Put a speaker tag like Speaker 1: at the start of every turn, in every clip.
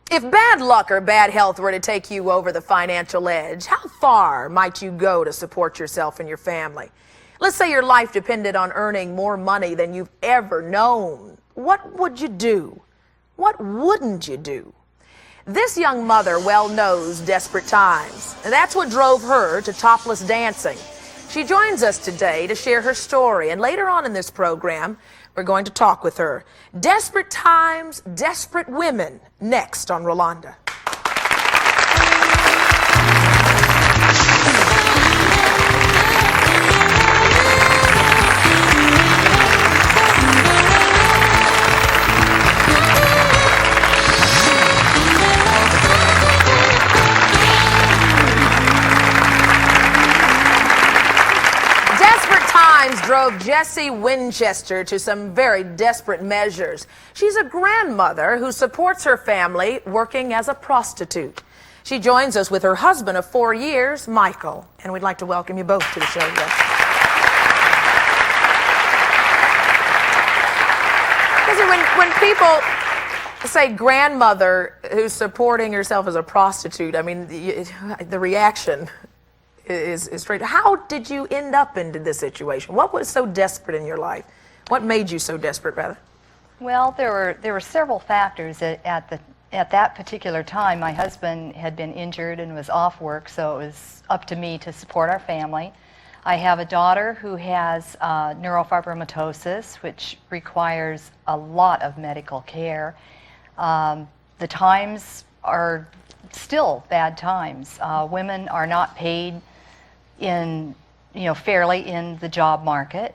Speaker 1: If bad luck or bad health were to take you over the financial edge, how far might you go to support yourself and your family? Let's say your life depended on earning more money than you've ever known. What would you do? What wouldn't you do? This young mother well knows desperate times, and that's what drove her to topless dancing. She joins us today to share her story, and later on in this program, we're going to talk with her. Desperate times, desperate women, next on Rolanda. Drove Jessie Winchester to some very desperate measures. She's a grandmother who supports her family working as a prostitute. She joins us with her husband of 4 years, Michael, and we'd like to welcome you both to the show today. When people say grandmother who's supporting herself as a prostitute, I mean, the reaction is straight. How did you end up into this situation? What was so desperate in your life? What made you so desperate, rather?
Speaker 2: Well, there were several factors at that particular time. My husband had been injured and was off work, so it was up to me to support our family. I have a daughter who has neurofibromatosis, which requires a lot of medical care. The times are still bad times. Women are not paid fairly in the job market.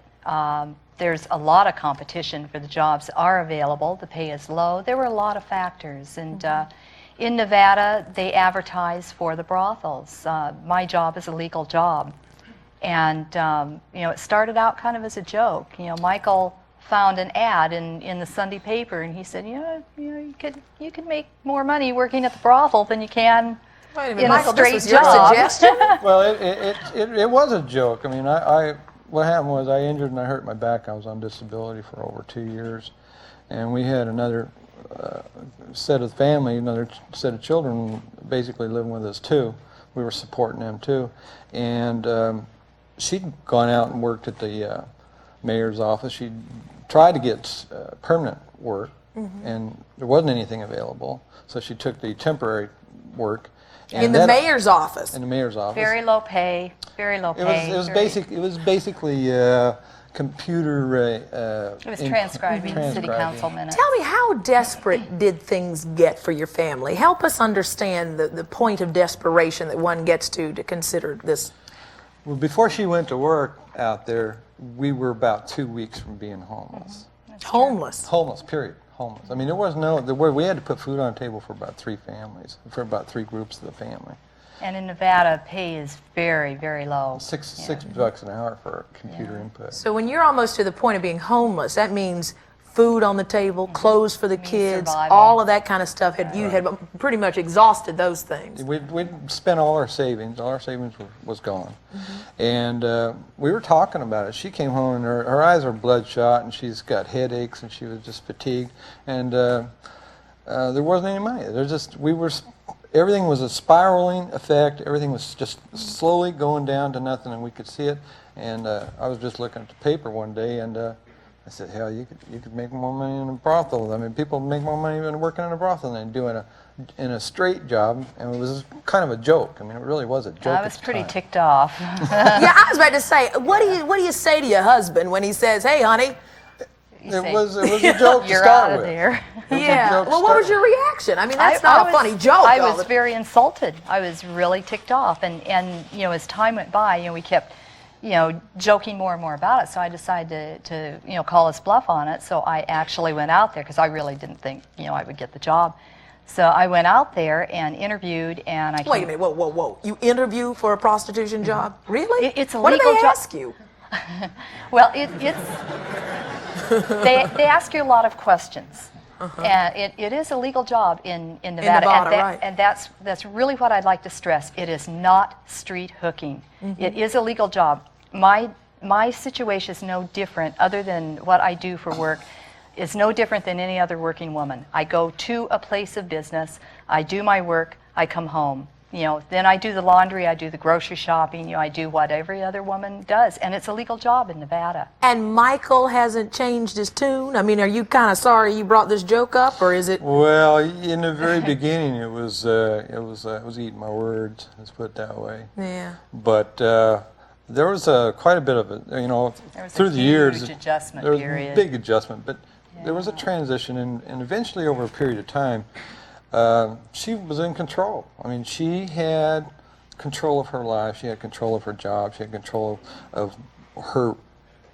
Speaker 2: There's a lot of competition for the jobs that are available. The pay is low. There were a lot of factors. And in Nevada, they advertise for the brothels. My job is a legal job. And, it started out kind of as a joke. Michael found an ad in the Sunday paper, and he said, you could make more money working at the brothel than you can in
Speaker 1: Michael,
Speaker 2: a straight
Speaker 1: this was
Speaker 2: job.
Speaker 1: Your suggestion?
Speaker 3: Well, it was a joke. I mean, what happened was I injured and I hurt my back. I was on disability for over 2 years, and we had another set of family, another set of children, basically living with us too. We were supporting them too, and she'd gone out and worked at the mayor's office. She tried to get permanent work, and there wasn't anything available, so she took the temporary work.
Speaker 1: In the mayor's office?
Speaker 3: In the mayor's office.
Speaker 2: Very low pay, very low pay.
Speaker 3: It was basically computer...
Speaker 2: it was transcribing city council minutes.
Speaker 1: Tell me, how desperate did things get for your family? Help us understand the point of desperation that one gets to consider this.
Speaker 3: Well, before she went to work out there, we were about 2 weeks from being homeless.
Speaker 1: Homeless?
Speaker 3: Homeless, period. Homeless. I mean, we had to put food on the table for about 3 families, for about 3 groups of the family.
Speaker 2: And in Nevada, pay is very, very low.
Speaker 3: Six bucks an hour for computer input.
Speaker 1: So when you're almost to the point of being homeless, that means food on the table, clothes for the kids,
Speaker 2: survival.
Speaker 1: all of that kind of stuff. You had pretty much exhausted those things.
Speaker 3: We'd spent all our savings. All our savings was gone. And we were talking about it. She came home and her eyes are bloodshot, and she's got headaches, and she was just fatigued. And there wasn't any money. Everything was a spiraling effect. Everything was just slowly going down to nothing, and we could see it. And I was just looking at the paper one day, and I said, hell, you could make more money in a brothel. I mean, people make more money even working in a brothel than doing in a straight job, and it was kind of a joke. I mean, it really was a joke.
Speaker 2: I was pretty ticked off.
Speaker 1: Yeah, I was about to say, what do you say to your husband when he says, "Hey, honey"?
Speaker 3: It was a joke to
Speaker 2: You're
Speaker 3: start
Speaker 2: out of
Speaker 3: with.
Speaker 2: there.
Speaker 1: Yeah. Well, what was your reaction? I mean, that's not a funny joke.
Speaker 2: I was very insulted. I was really ticked off, and as time went by, we kept joking more and more about it. So I decided to call his bluff on it. So I actually went out there because I really didn't think, I would get the job. So I went out there and interviewed, and I...
Speaker 1: Wait a minute, whoa. You interview for a prostitution job? Really?
Speaker 2: It's a
Speaker 1: what
Speaker 2: legal
Speaker 1: do
Speaker 2: job.
Speaker 1: they ask you?
Speaker 2: Well, they ask you a lot of questions. And it is a legal job in Nevada,
Speaker 1: right.
Speaker 2: And that's really what I'd like to stress. It is not street hooking. It is a legal job. My situation is no different, other than what I do for work. is no different than any other working woman. I go to a place of business, I do my work, I come home. Then I do the laundry, I do the grocery shopping, I do what every other woman does. And it's a legal job in Nevada.
Speaker 1: And Michael hasn't changed his tune? I mean, are you kind of sorry you brought this joke up, or is it?
Speaker 3: Well, in the very beginning, it was eating my words. Let's put it that way.
Speaker 1: Yeah.
Speaker 3: But there was quite a bit of it. Through the years,
Speaker 2: adjustment
Speaker 3: there was
Speaker 2: period.
Speaker 3: a big adjustment. But there was a transition, and eventually, over a period of time, she was in control. I mean, she had control of her life. She had control of her job. She had control of her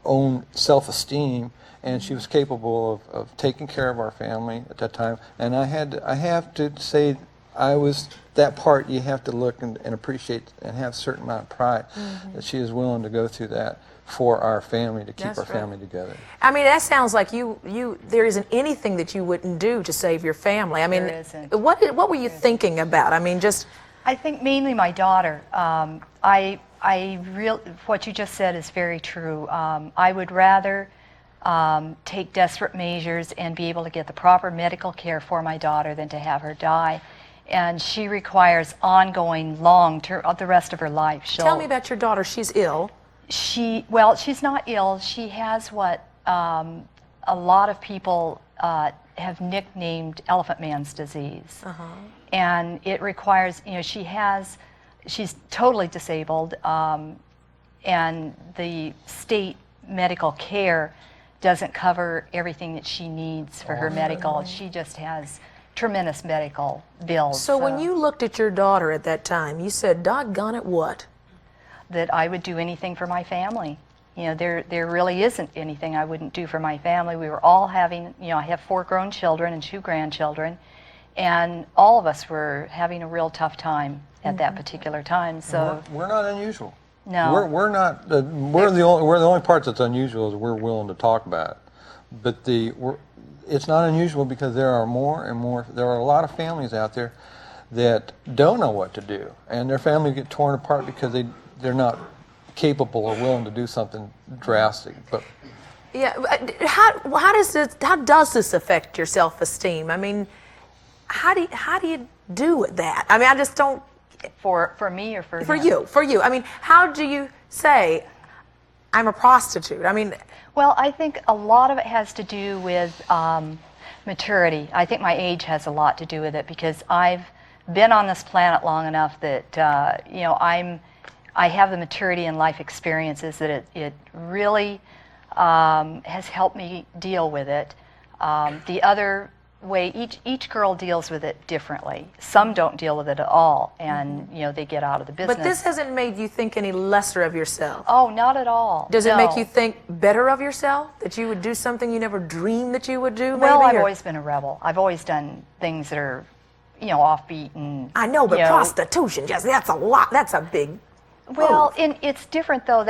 Speaker 3: own self-esteem, and she was capable of taking care of our family at that time. And I have to say, I was that part. You have to look and appreciate and have a certain amount of pride that she is willing to go through that for our family, to keep
Speaker 1: That's
Speaker 3: our
Speaker 1: right.
Speaker 3: family together.
Speaker 1: I mean, that sounds like there isn't anything that you wouldn't do to save your family. I mean,
Speaker 2: There isn't.
Speaker 1: What were you thinking about? I mean, just
Speaker 2: I think mainly my daughter. What you just said is very true. I would rather take desperate measures and be able to get the proper medical care for my daughter than to have her die. And she requires ongoing, long-term, the rest of her life.
Speaker 1: tell me about your daughter. She's ill.
Speaker 2: She's not ill. She has what a lot of people have nicknamed Elephant Man's disease. And it requires, she's totally disabled, and the state medical care doesn't cover everything that she needs for her medical. She just has tremendous medical bills.
Speaker 1: So when you looked at your daughter at that time, you said, doggone it, what?
Speaker 2: That I would do anything for my family. There really isn't anything I wouldn't do for my family. We were all having, I have 4 grown children and 2 grandchildren, and all of us were having a real tough time at that particular time. So
Speaker 3: We're not unusual.
Speaker 2: No.
Speaker 3: We're not. We're the only part that's unusual is we're willing to talk about it. But it's not unusual because there are more and more. There are a lot of families out there that don't know what to do, and their families get torn apart because they're not capable or willing to do something drastic. But
Speaker 1: Yeah. How does this affect your self-esteem? I mean, how do you do with that? I mean, I just don't.
Speaker 2: for me or for him?
Speaker 1: For you. I mean, how do you say, I'm a prostitute? I mean,
Speaker 2: Well, I think a lot of it has to do with maturity. I think my age has a lot to do with it because I've been on this planet long enough that I have the maturity and life experiences that it really has helped me deal with it. The other way, each girl deals with it differently. Some don't deal with it at all, and they get out of the business.
Speaker 1: but this hasn't made you think any lesser of yourself.
Speaker 2: Oh, not at all.
Speaker 1: Does it
Speaker 2: No.
Speaker 1: make you think better of yourself? That you would do something you never dreamed that you would do?
Speaker 2: Well,
Speaker 1: maybe,
Speaker 2: I've
Speaker 1: or-
Speaker 2: always been a rebel. I've always done things that are, offbeat and.
Speaker 1: I know, but
Speaker 2: you know,
Speaker 1: prostitution, that's a lot. That's a big.
Speaker 2: Well, it's different though.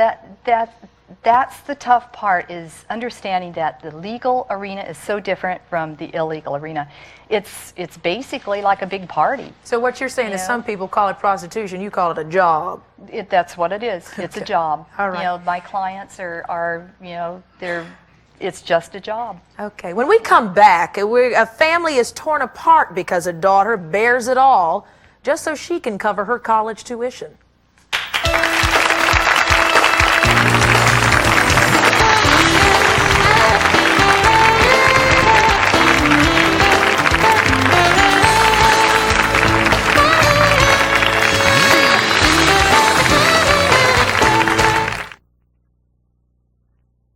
Speaker 2: That's the tough part, is understanding that the legal arena is so different from the illegal arena. It's basically like a big party.
Speaker 1: So what you're saying is
Speaker 2: Yeah.
Speaker 1: some people call it prostitution, you call it a job.
Speaker 2: That's what it is. It's a job.
Speaker 1: All right.
Speaker 2: My clients are it's just a job.
Speaker 1: Okay, when we come back, a family is torn apart because a daughter bears it all just so she can cover her college tuition.